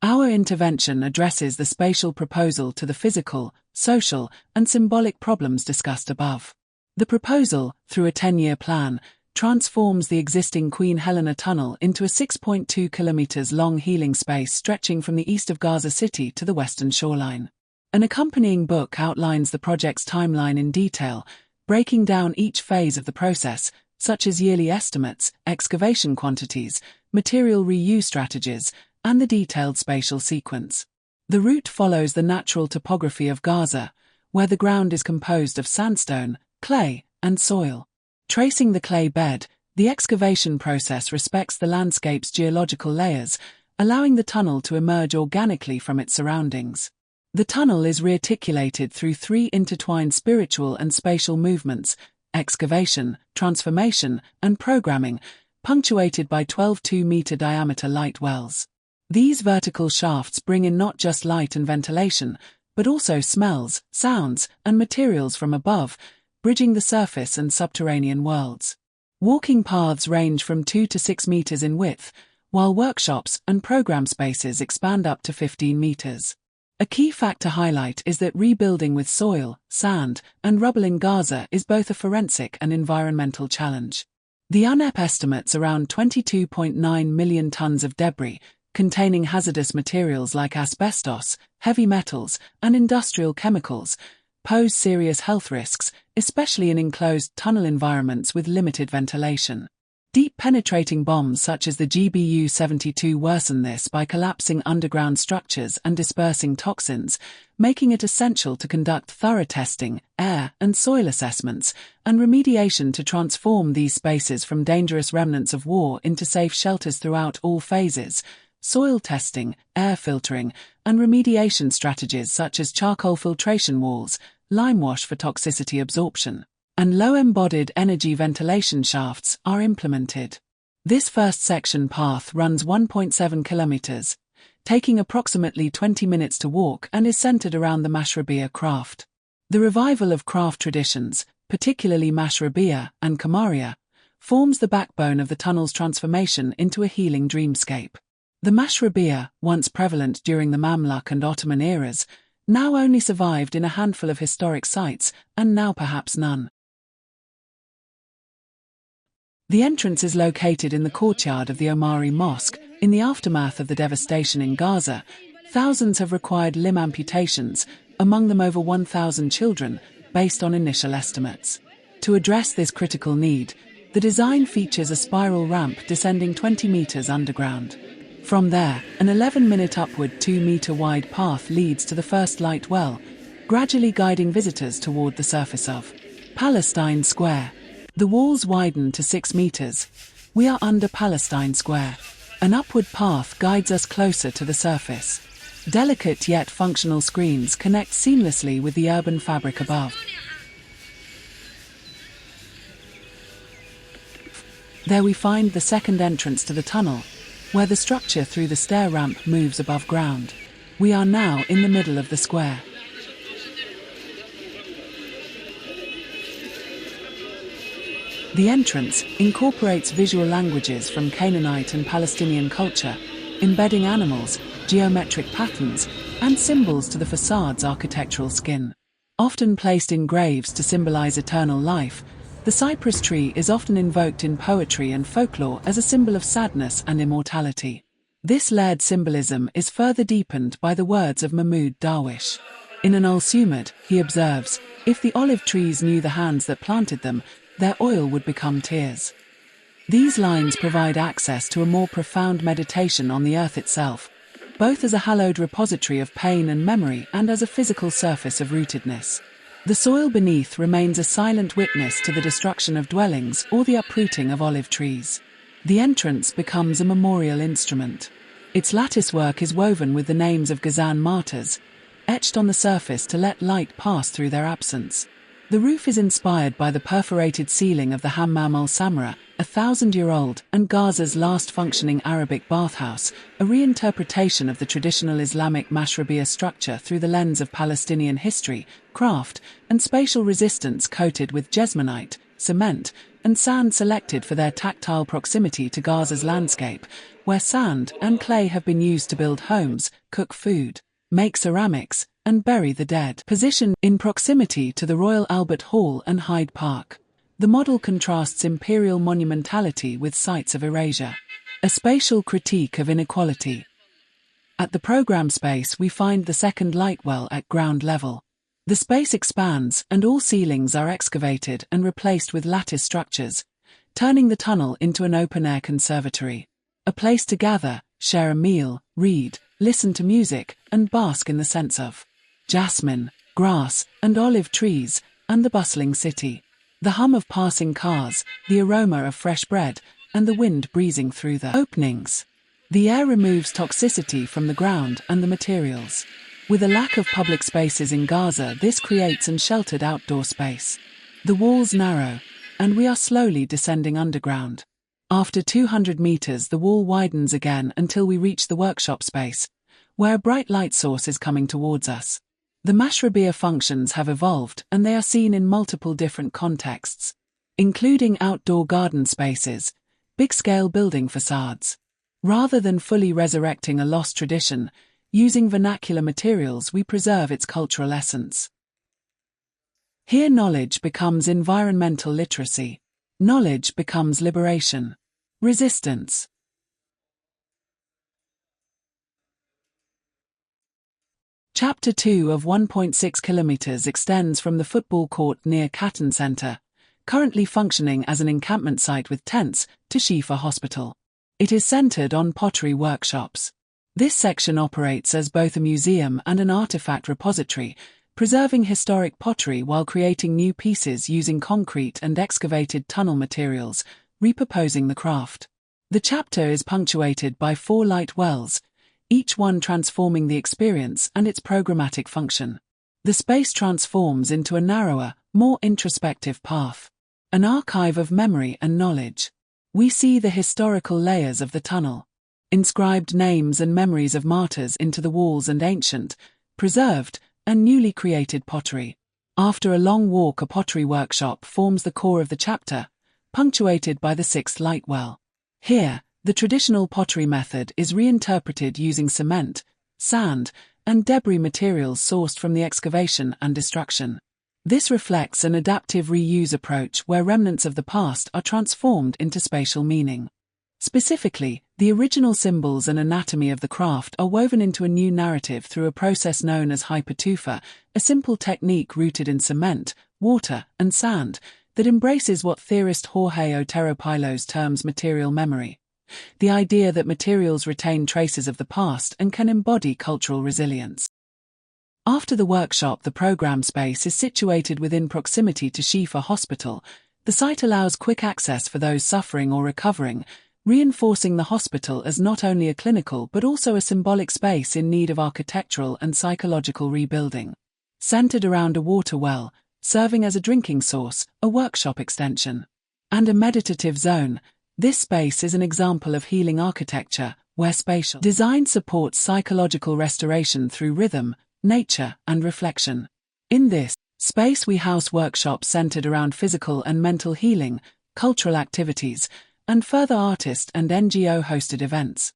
Our intervention addresses the spatial proposal to the physical, social, and symbolic problems discussed above. The proposal, through a 10-year plan, transforms the existing Queen Helena Tunnel into a 6.2 kilometers long healing space stretching from the east of Gaza City to the western shoreline. An accompanying book outlines the project's timeline in detail, breaking down each phase of the process, such as yearly estimates, excavation quantities, material reuse strategies, and the detailed spatial sequence. The route follows the natural topography of Gaza, where the ground is composed of sandstone, clay, and soil. Tracing the clay bed, the excavation process respects the landscape's geological layers, allowing the tunnel to emerge organically from its surroundings. The tunnel is rearticulated through 3 intertwined spiritual and spatial movements: excavation, transformation, and programming, punctuated by 12 2-meter diameter light wells. These vertical shafts bring in not just light and ventilation, but also smells, sounds, and materials from above, bridging the surface and subterranean worlds. Walking paths range from 2 to 6 meters in width, while workshops and program spaces expand up to 15 meters. A key fact to highlight is that rebuilding with soil, sand, and rubble in Gaza is both a forensic and environmental challenge. The UNEP estimates around 22.9 million tons of debris, containing hazardous materials like asbestos, heavy metals, and industrial chemicals, pose serious health risks, especially in enclosed tunnel environments with limited ventilation. Deep penetrating bombs such as the GBU-72 worsen this by collapsing underground structures and dispersing toxins, making it essential to conduct thorough testing, air and soil assessments, and remediation to transform these spaces from dangerous remnants of war into safe shelters throughout all phases. Soil testing, air filtering, and remediation strategies such as charcoal filtration walls, lime wash for toxicity absorption, and low-embodied energy ventilation shafts are implemented. This first section path runs 1.7 kilometers, taking approximately 20 minutes to walk, and is centered around the Mashrabiyah craft. The revival of craft traditions, particularly Mashrabiyah and Kamaria, forms the backbone of the tunnel's transformation into a healing dreamscape. The Mashrabiyah, once prevalent during the Mamluk and Ottoman eras, now only survived in a handful of historic sites, and now perhaps none. The entrance is located in the courtyard of the Omari Mosque. In the aftermath of the devastation in Gaza, thousands have required limb amputations, among them over 1,000 children, based on initial estimates. To address this critical need, the design features a spiral ramp descending 20 meters underground. From there, an 11-minute upward 2-meter-wide path leads to the first light well, gradually guiding visitors toward the surface of Palestine Square. The walls widen to 6 meters. We are under Palestine Square. An upward path guides us closer to the surface. Delicate yet functional screens connect seamlessly with the urban fabric above. There we find the second entrance to the tunnel, where the structure through the stair ramp moves above ground. We are now in the middle of the square. The entrance incorporates visual languages from Canaanite and Palestinian culture, embedding animals, geometric patterns, and symbols to the facade's architectural skin. Often placed in graves to symbolize eternal life, the cypress tree is often invoked in poetry and folklore as a symbol of sadness and immortality. This layered symbolism is further deepened by the words of Mahmoud Darwish. In an al-Sumud, he observes, "If the olive trees knew the hands that planted them, their oil would become tears." These lines provide access to a more profound meditation on the earth itself, both as a hallowed repository of pain and memory and as a physical surface of rootedness. The soil beneath remains a silent witness to the destruction of dwellings or the uprooting of olive trees. The entrance becomes a memorial instrument. Its latticework is woven with the names of Gazan martyrs, etched on the surface to let light pass through their absence. The roof is inspired by the perforated ceiling of the Hammam al-Samra, a 1,000-year-old and Gaza's last functioning Arabic bathhouse, a reinterpretation of the traditional Islamic Mashrabiyah structure through the lens of Palestinian history, craft, and spatial resistance coated with jesmonite, cement, and sand selected for their tactile proximity to Gaza's landscape, where sand and clay have been used to build homes, cook food, make ceramics, and bury the dead. Positioned in proximity to the Royal Albert Hall and Hyde Park, the model contrasts imperial monumentality with sites of erasure. A spatial critique of inequality. At the program space we find the second light well at ground level. The space expands and all ceilings are excavated and replaced with lattice structures, turning the tunnel into an open-air conservatory. A place to gather, share a meal, read, listen to music, and bask in the scents of jasmine, grass, and olive trees, and the bustling city. The hum of passing cars, the aroma of fresh bread, and the wind breezing through the openings. The air removes toxicity from the ground and the materials. With a lack of public spaces in Gaza, this creates an sheltered outdoor space. The walls narrow, and we are slowly descending underground. After 200 meters the wall widens again until we reach the workshop space, where a bright light source is coming towards us. The mashrabiyah functions have evolved and they are seen in multiple different contexts, including outdoor garden spaces, big-scale building facades. Rather than fully resurrecting a lost tradition, using vernacular materials we preserve its cultural essence. Here knowledge becomes environmental literacy. Knowledge becomes liberation. Resistance. Chapter 2 of 1.6 kilometers extends from the football court near Katyn Center, currently functioning as an encampment site with tents, to Shifa Hospital. It is centered on pottery workshops. This section operates as both a museum and an artifact repository, preserving historic pottery while creating new pieces using concrete and excavated tunnel materials, repurposing the craft. The chapter is punctuated by 4 light wells, each one transforming the experience and its programmatic function. The space transforms into a narrower, more introspective path. An archive of memory and knowledge. We see the historical layers of the tunnel. Inscribed names and memories of martyrs into the walls and ancient, preserved, and newly created pottery. After a long walk, a pottery workshop forms the core of the chapter, punctuated by the 6th light well. Here, the traditional pottery method is reinterpreted using cement, sand, and debris materials sourced from the excavation and destruction. This reflects an adaptive reuse approach where remnants of the past are transformed into spatial meaning. Specifically, the original symbols and anatomy of the craft are woven into a new narrative through a process known as hypertufa, a simple technique rooted in cement, water, and sand that embraces what theorist Jorge Otero Pilos terms material memory. The idea that materials retain traces of the past and can embody cultural resilience. After the workshop, the program space is situated within proximity to Shifa Hospital. The site allows quick access for those suffering or recovering, reinforcing the hospital as not only a clinical but also a symbolic space in need of architectural and psychological rebuilding. Centered around a water well, serving as a drinking source, a workshop extension, and a meditative zone, this space is an example of healing architecture, where spatial design supports psychological restoration through rhythm, nature, and reflection. In this space we house workshops centered around physical and mental healing, cultural activities, and further artist and NGO-hosted events.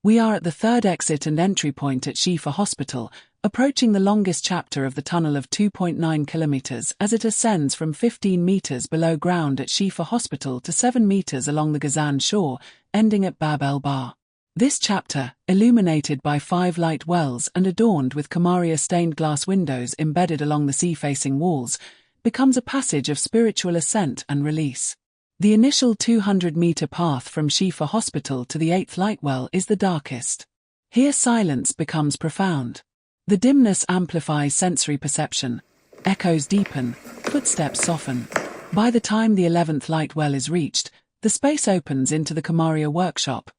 We are at the 3rd exit and entry point at Shifa Hospital, approaching the longest chapter of the tunnel of 2.9 kilometers as it ascends from 15 meters below ground at Shifa Hospital to 7 meters along the Gazan shore, ending at Bab el-Bar. This chapter, illuminated by 5 light wells and adorned with Kamaria stained glass windows embedded along the sea-facing walls, becomes a passage of spiritual ascent and release. The initial 200-meter path from Shifa Hospital to the 8th light well is the darkest. Here silence becomes profound. The dimness amplifies sensory perception. Echoes deepen, footsteps soften. By the time the 11th light well is reached, the space opens into the Kamaria workshop,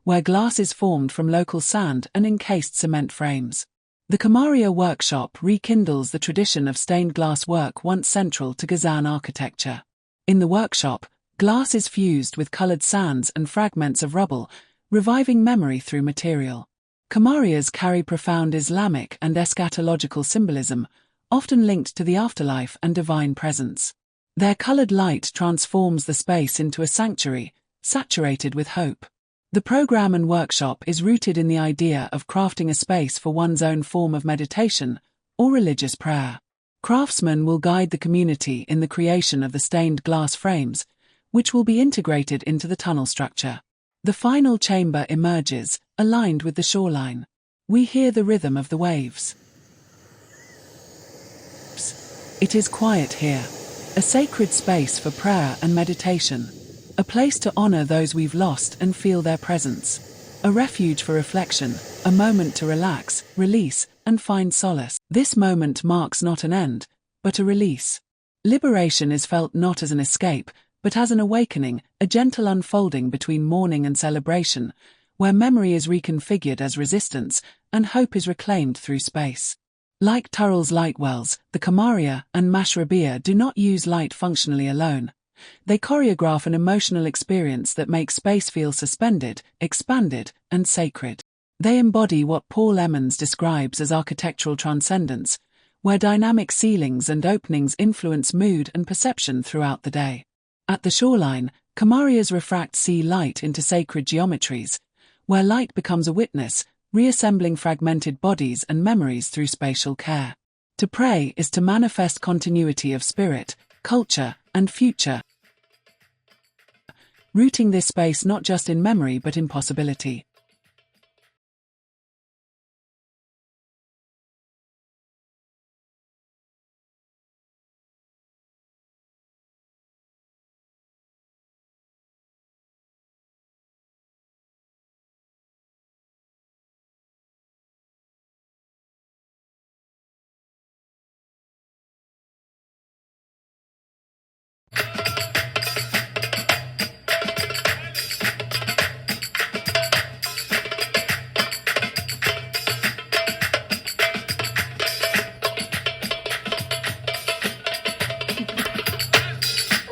where glass is formed from local sand and encased cement frames. The Kamaria workshop rekindles the tradition of stained glass work once central to Gazan architecture. In the workshop, glass is fused with colored sands and fragments of rubble, reviving memory through material. Kamarias carry profound Islamic and eschatological symbolism, often linked to the afterlife and divine presence. Their colored light transforms the space into a sanctuary, saturated with hope. The program and workshop is rooted in the idea of crafting a space for one's own form of meditation or religious prayer. Craftsmen will guide the community in the creation of the stained glass frames, which will be integrated into the tunnel structure. The final chamber emerges, aligned with the shoreline. We hear the rhythm of the waves. It is quiet here, a sacred space for prayer and meditation, a place to honor those we've lost and feel their presence, a refuge for reflection, a moment to relax, release, and find solace. This moment marks not an end, but a release. Liberation is felt not as an escape, but as an awakening, a gentle unfolding between mourning and celebration, where memory is reconfigured as resistance and hope is reclaimed through space. Like Turrell's light wells, the Kamaria and Mashrabiyah do not use light functionally alone. They choreograph an emotional experience that makes space feel suspended, expanded, and sacred. They embody what Paul Emmons describes as architectural transcendence, where dynamic ceilings and openings influence mood and perception throughout the day. At the shoreline, Kamarias refract sea light into sacred geometries, where light becomes a witness, reassembling fragmented bodies and memories through spatial care. To pray is to manifest continuity of spirit, culture, and future, rooting this space not just in memory but in possibility.